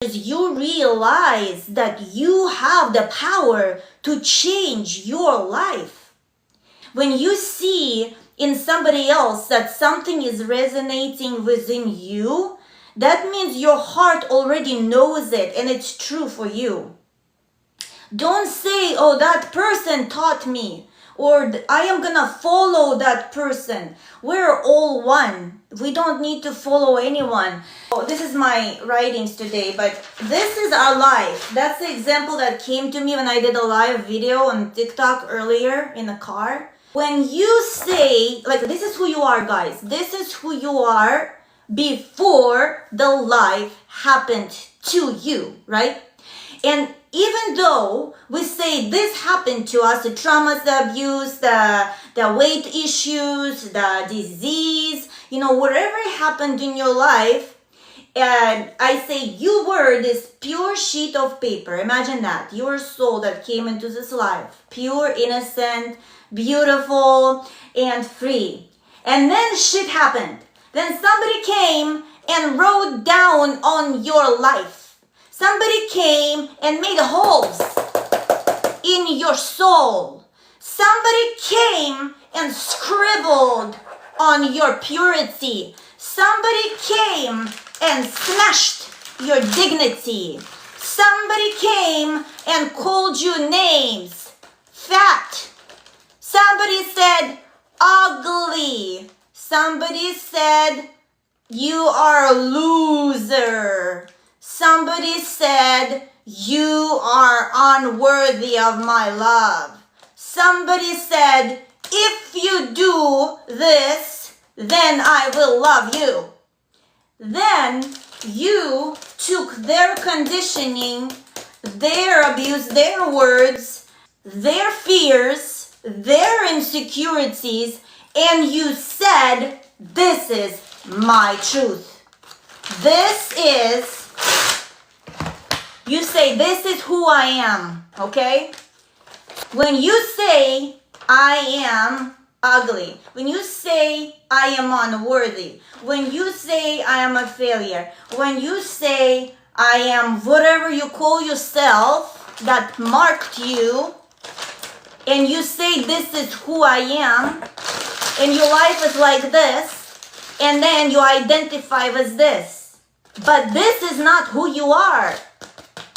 You realize that you have the power to change your life. When you see in somebody else that something is resonating within you, that means your heart already knows it and it's true for you. Don't say, oh, that person taught me, or I am gonna follow that person. We're all one. We don't need to follow anyone. Oh, this is my writings today, but this is our life. That's the example that came to me when I did a live video on TikTok earlier in the car. When you say, like, this is who you are, guys. This is who you are before the life happened to you, right? And even though we say this happened to us, the traumas, the abuse, the weight issues, the disease, whatever happened in your life, and I say you were this pure sheet of paper. Imagine that. Your soul that came into this life. Pure, innocent, beautiful, and free. And then shit happened. Then somebody came and wrote down on your life. Somebody came and made holes in your soul. Somebody came and scribbled on your purity. Somebody came and smashed your dignity. Somebody came and called you names. Fat. Somebody said ugly. Somebody said you are a loser. Somebody said, you are unworthy of my love. Somebody said, if you do this, then I will love you. Then you took their conditioning, their abuse, their words, their fears, their insecurities, and you said, this is my truth. You say, this is who I am, okay? When you say, I am ugly, when you say, I am unworthy, when you say, I am a failure, when you say, I am whatever you call yourself that marked you, and you say, this is who I am, and your life is like this, and then you identify with this. But this is not who you are.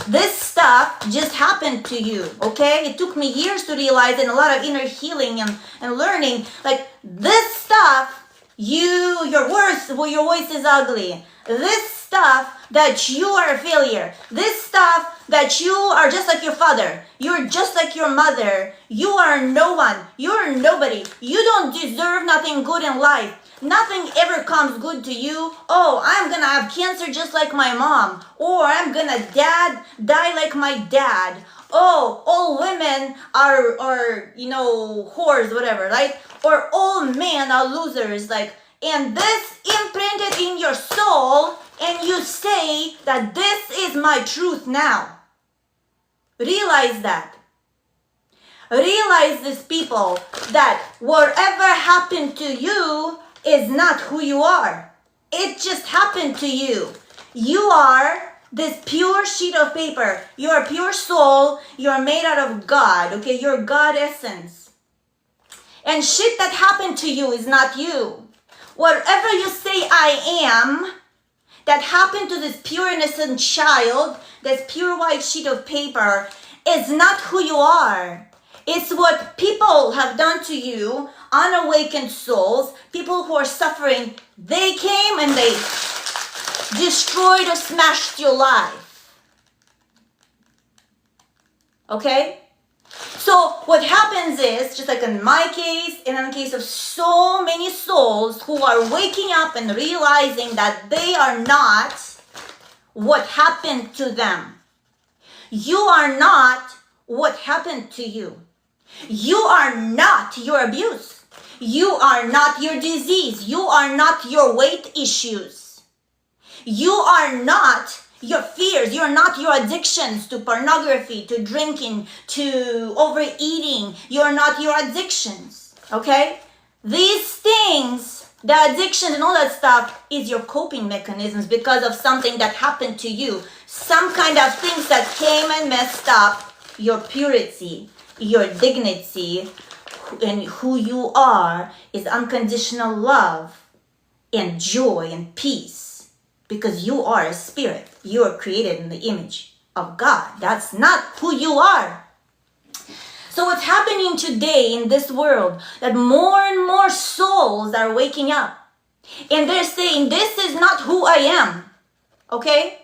This stuff just happened to you, okay? It took me years to realize, and a lot of inner healing and learning. Like, this stuff, your voice is ugly. This stuff that you are a failure. This stuff that you are just like your father. You're just like your mother. You are no one. You're nobody. You don't deserve nothing good in life. Nothing ever comes good to you. Oh, I'm gonna have cancer just like my mom. Or I'm gonna die like my dad. Oh, all women are whores, whatever, right? Or all men are losers, like, and this imprinted in your soul, and you say that this is my truth now. Realize that. Realize this, people, that whatever happened to you is not who you are. It just happened to you. You are this pure sheet of paper. You're a pure soul. You're made out of God, okay? You're God essence. And shit that happened to you is not you. Whatever you say I am, that happened to this pure innocent child, this pure white sheet of paper, is not who you are. It's what people have done to you, unawakened souls, people who are suffering. They came and they destroyed or smashed your life. Okay? So what happens is, just like in my case, and in the case of so many souls who are waking up and realizing that they are not what happened to them. You are not what happened to you. You are not your abuse. You are not your disease. You are not your weight issues. You are not your fears. You are not your addictions to pornography, to drinking, to overeating. You are not your addictions. Okay? These things The addiction and all that stuff is your coping mechanisms because of something that happened to you. Some kind of things that came and messed up your purity, your dignity, and who you are is unconditional love and joy and peace. Because you are a spirit. You are created in the image of God. That's not who you are. So what's happening today in this world, that more and more souls are waking up. And they're saying, this is not who I am. Okay?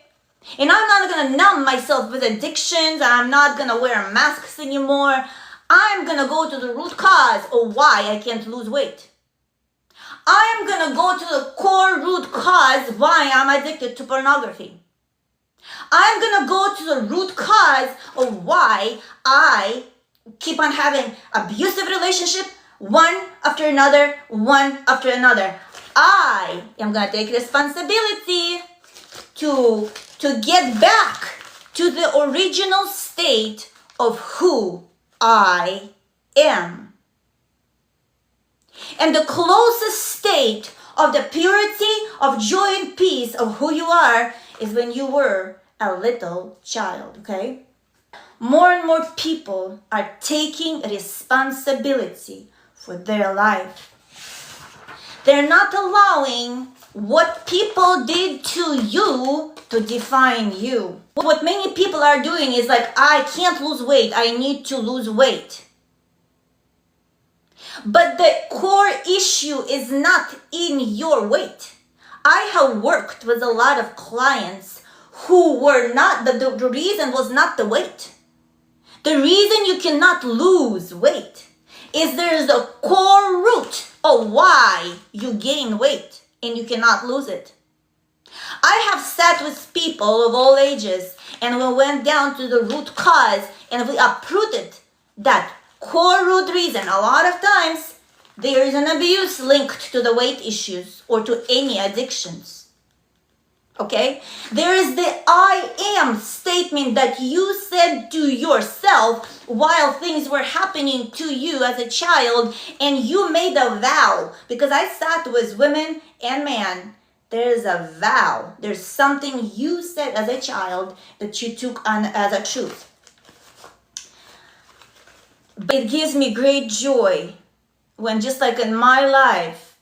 And I'm not going to numb myself with addictions. I'm not going to wear masks anymore. I'm going to go to the root cause of why I can't lose weight. I'm going to go to the core root cause why I'm addicted to pornography. I'm going to go to the root cause of why I keep on having abusive relationship, one after another, one after another. I am going to take responsibility to get back to the original state of who I am. And the closest state of the purity, of joy and peace of who you are is when you were a little child, okay? More and more people are taking responsibility for their life. They're not allowing what people did to you to define you. What many people are doing is like, I can't lose weight, I need to lose weight. But the core issue is not in your weight. I have worked with a lot of clients who were not, the reason was not the weight. The reason you cannot lose weight is there is a core root of why you gain weight and you cannot lose it. I have sat with people of all ages and we went down to the root cause and we uprooted that core root reason. A lot of times there is an abuse linked to the weight issues or to any addictions. Okay? There is the I am statement that you said to yourself while things were happening to you as a child, and you made a vow. Because I sat with women and men. There is a vow. There's something you said as a child that you took on as a truth. But it gives me great joy when, just like in my life,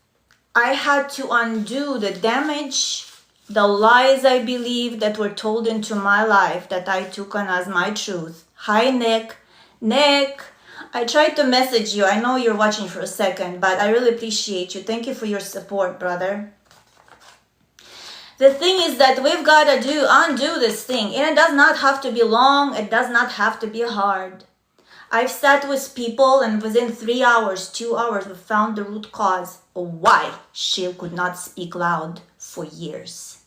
I had to undo the damage, the lies I believe that were told into my life that I took on as my truth. Hi, Nick. Nick, I tried to message you. I know you're watching for a second, but I really appreciate you. Thank you for your support, brother. The thing is that we've got to undo this thing. And it does not have to be long. It does not have to be hard. I've sat with people and within 3 hours, 2 hours, we found the root cause of why she could not speak loud for years.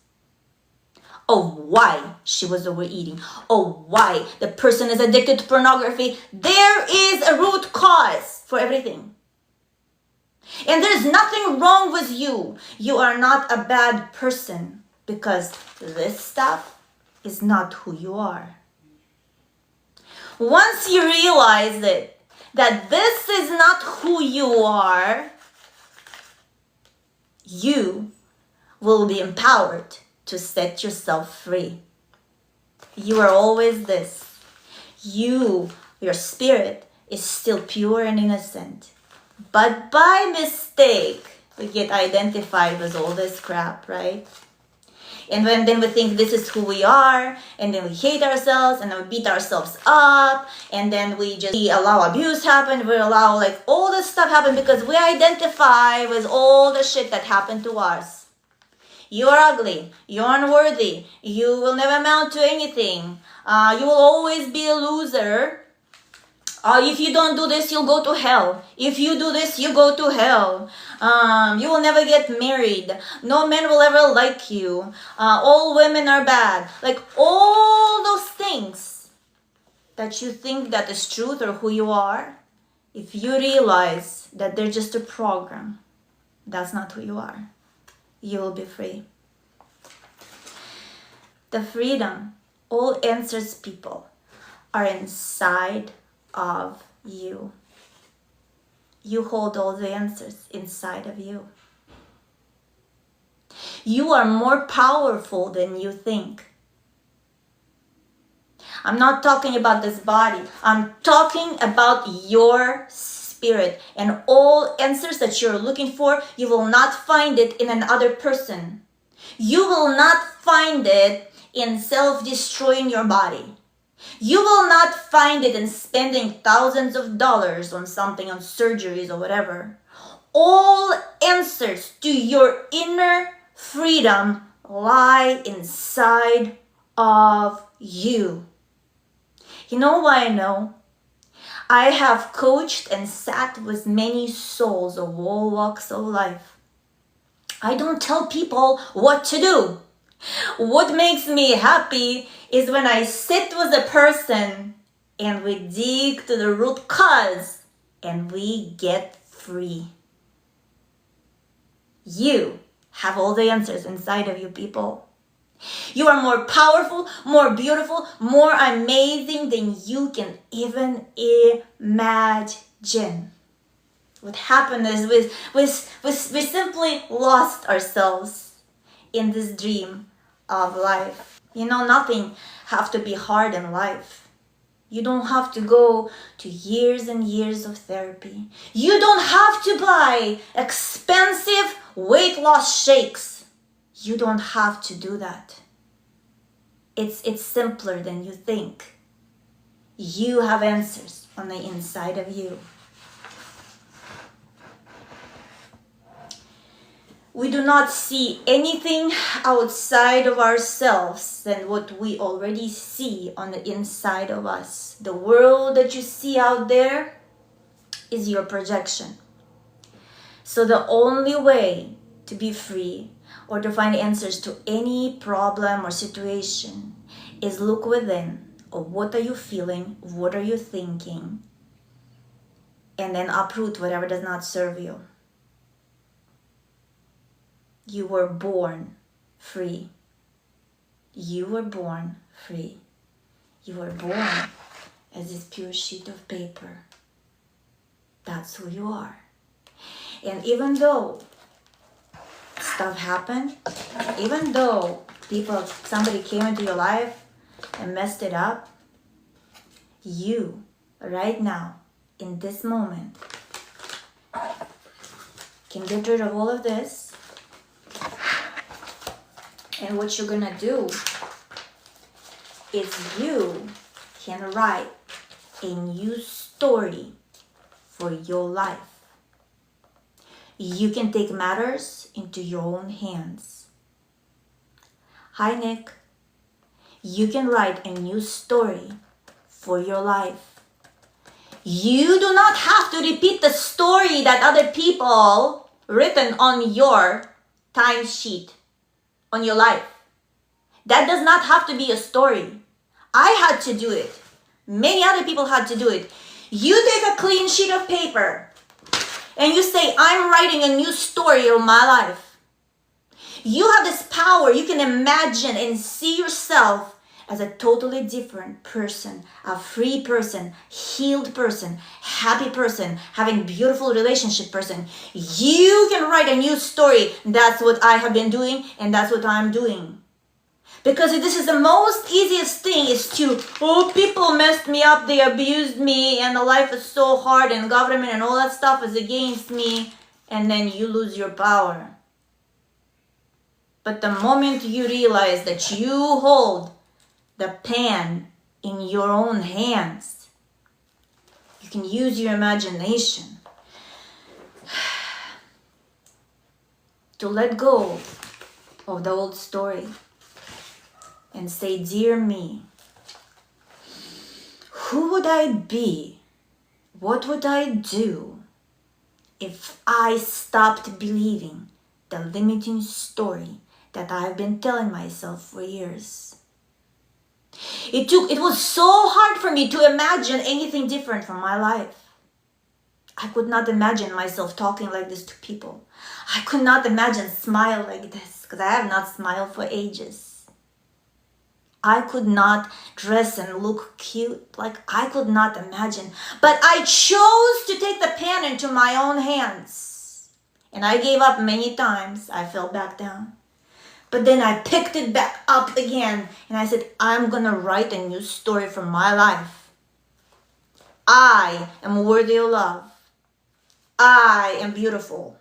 Of why she was overeating. Of why the person is addicted to pornography. There is a root cause for everything. And there's nothing wrong with you. You are not a bad person because this stuff is not who you are. Once you realize that this is not who you are, you will be empowered to set yourself free. You are always this. Your spirit is still pure and innocent. But by mistake, we get identified with all this crap, right? And then we think this is who we are, and then we hate ourselves, and then we beat ourselves up, and then we allow abuse happen, we allow like all this stuff happen because we identify with all the shit that happened to us. You are ugly, you're unworthy, you will never amount to anything, you will always be a loser. If you don't do this, you'll go to hell. If you do this, you go to hell. You will never get married. No man will ever like you. All women are bad. Like all those things that you think that is truth or who you are, if you realize that they're just a program, that's not who you are, you will be free. The freedom, all answers, people, are inside of you. You hold all the answers inside of you. You are more powerful than you think. I'm not talking about this body. I'm talking about your spirit. And all answers that you're looking for, you will not find it in another person. You will not find it in self-destroying your body. You will not find it in spending thousands of dollars on something, on surgeries or whatever. All answers to your inner freedom lie inside of you. You know why I know? I have coached and sat with many souls of all walks of life. I don't tell people what to do. What makes me happy is when I sit with a person and we dig to the root cause and we get free. You have all the answers inside of you, people. You are more powerful, more beautiful, more amazing than you can even imagine. What happened is we simply lost ourselves in this dream of life. You know, nothing have to be hard in life. You don't have to go to years and years of therapy. You don't have to buy expensive weight loss shakes. You don't have to do that. It's simpler than you think. You have answers on the inside of you. We do not see anything outside of ourselves than what we already see on the inside of us. The world that you see out there is your projection. So the only way to be free or to find answers to any problem or situation is look within. Or what are you feeling? What are you thinking? And then uproot whatever does not serve you. You were born free. You were born free. You were born as this pure sheet of paper. That's who you are. And even though stuff happened, even though somebody came into your life and messed it up, you, right now, in this moment, can get rid of all of this. And what you're gonna do is you can write a new story for your life. You can take matters into your own hands. Hi, Nick. You can write a new story for your life. You do not have to repeat the story that other people written on your timesheet, on your life. That does not have to be a story. I had to do it. Many other people had to do it. You take a clean sheet of paper and you say, I'm writing a new story of my life. You have this power. You can imagine and see yourself as a totally different person, a free person, healed person, happy person, having beautiful relationship person. You can write a new story. That's what I have been doing, and that's what I'm doing. Because this is the most easiest thing is to, people messed me up, they abused me, and the life is so hard, and government and all that stuff is against me, and then you lose your power. But the moment you realize that you hold the pen in your own hands, you can use your imagination to let go of the old story and say, dear me, who would I be? What would I do if I stopped believing the limiting story that I've been telling myself for years? It was so hard for me to imagine anything different from my life. I could not imagine myself talking like this to people. I could not imagine smile like this because I have not smiled for ages. I could not dress and look cute. I could not imagine. But I chose to take the pen into my own hands. And I gave up many times. I fell back down. But then I picked it back up again and I said, I'm gonna write a new story for my life. I am worthy of love. I am beautiful.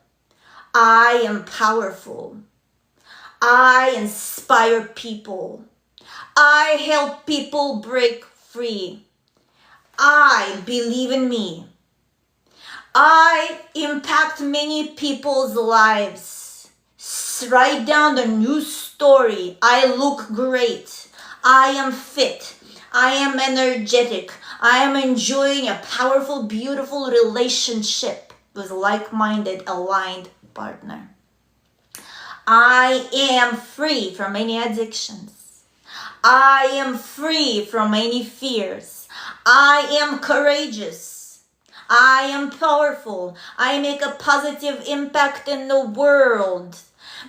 I am powerful. I inspire people. I help people break free. I believe in me. I impact many people's lives. Write down the new story. I look great. I am fit. I am energetic. I am enjoying a powerful, beautiful relationship with like-minded, aligned partner. I am free from any addictions. I am free from any fears. I am courageous. I am powerful. I make a positive impact in the world.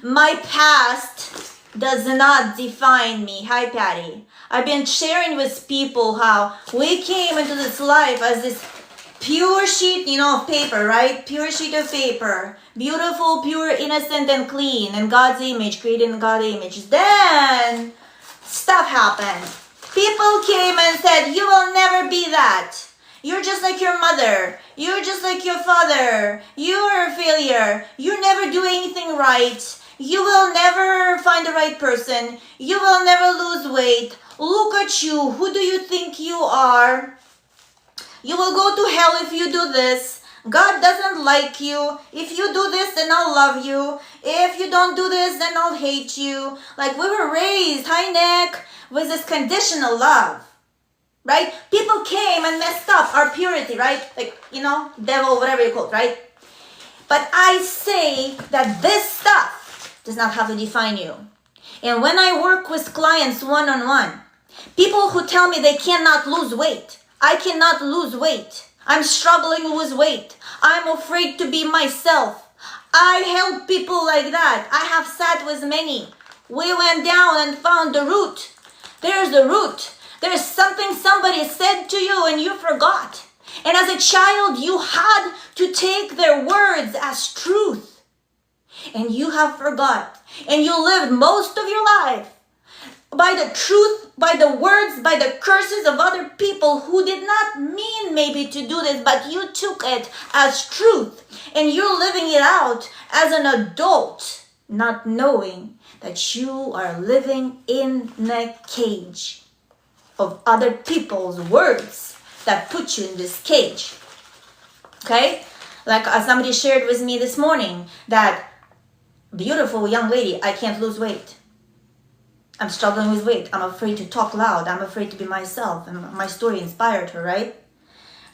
My past does not define me. Hi, Patty. I've been sharing with people how we came into this life as this pure sheet, of paper, right? Pure sheet of paper. Beautiful, pure, innocent, and clean. In God's image, created in God's image. Then, stuff happened. People came and said, you will never be that. You're just like your mother. You're just like your father. You're a failure. You never do anything right. You will never find the right person. You will never lose weight. Look at you. Who do you think you are? You will go to hell if you do this. God doesn't like you. If you do this, then I'll love you. If you don't do this, then I'll hate you. Like we were raised, hi Nick, with this conditional love. Right? People came and messed up our purity, right? Like, devil, whatever you call it, right? But I say that this stuff does not have to define you. And when I work with clients one-on-one, people who tell me they cannot lose weight, I cannot lose weight. I'm struggling to lose weight. I'm afraid to be myself. I help people like that. I have sat with many. We went down and found the root. There's the root. There's something somebody said to you and you forgot. And as a child, you had to take their words as truth. And you have forgot. And you lived most of your life by the truth, by the words, by the curses of other people who did not mean maybe to do this, but you took it as truth. And you're living it out as an adult, not knowing that you are living in a cage of other people's words that put you in this cage. Okay? Like somebody shared with me this morning that beautiful young lady, I can't lose weight. I'm struggling with weight. I'm afraid to talk loud. I'm afraid to be myself. And my story inspired her, right?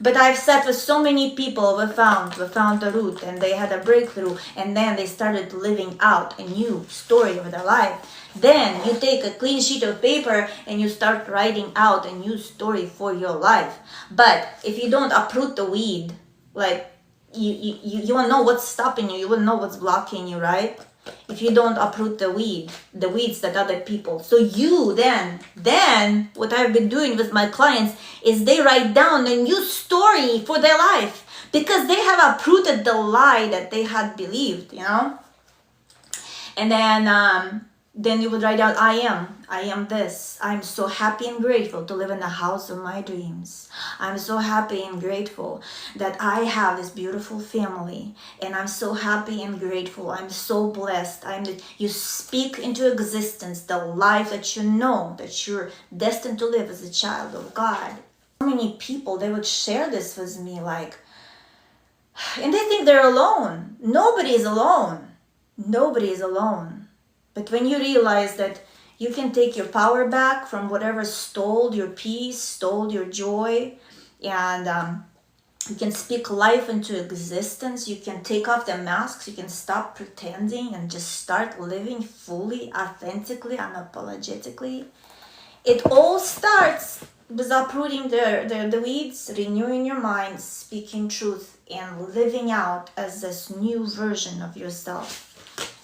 But I've sat with so many people who found the root and they had a breakthrough and then they started living out a new story of their life. Then you take a clean sheet of paper and you start writing out a new story for your life. But if you don't uproot the weed, like you won't know what's stopping you. You won't know what's blocking you, right? If you don't uproot the weeds that other people. So you then what I've been doing with my clients is they write down a new story for their life because they have uprooted the lie that they had believed, And then you would write down, I am this. I'm so happy and grateful to live in the house of my dreams. I'm so happy and grateful that I have this beautiful family. And I'm so happy and grateful. I'm so blessed. You speak into existence the life that you know that you're destined to live as a child of God. So many people, they would share this with me and they think they're alone. Nobody is alone. Nobody is alone. But when you realize that you can take your power back from whatever stole your peace, stole your joy, and you can speak life into existence, you can take off the masks, you can stop pretending and just start living fully, authentically, unapologetically. It all starts with uprooting the weeds, renewing your mind, speaking truth, and living out as this new version of yourself,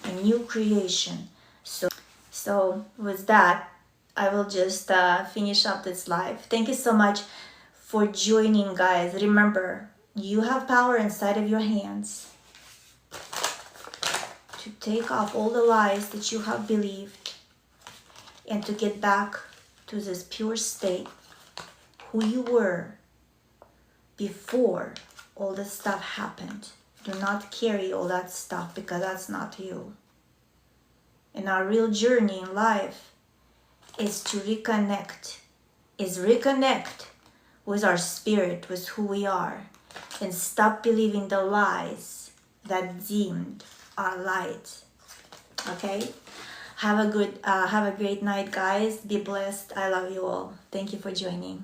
a new creation. So with that, I will just finish up this live. Thank you so much for joining, guys. Remember, you have power inside of your hands. to take off all the lies that you have believed and to get back to this pure state, who you were before all this stuff happened. Do not carry all that stuff because that's not you. And our real journey in life is to reconnect with our spirit, with who we are, and stop believing the lies that dimmed our light. Okay? Have a great night, guys. Be blessed. I love you all. Thank you for joining.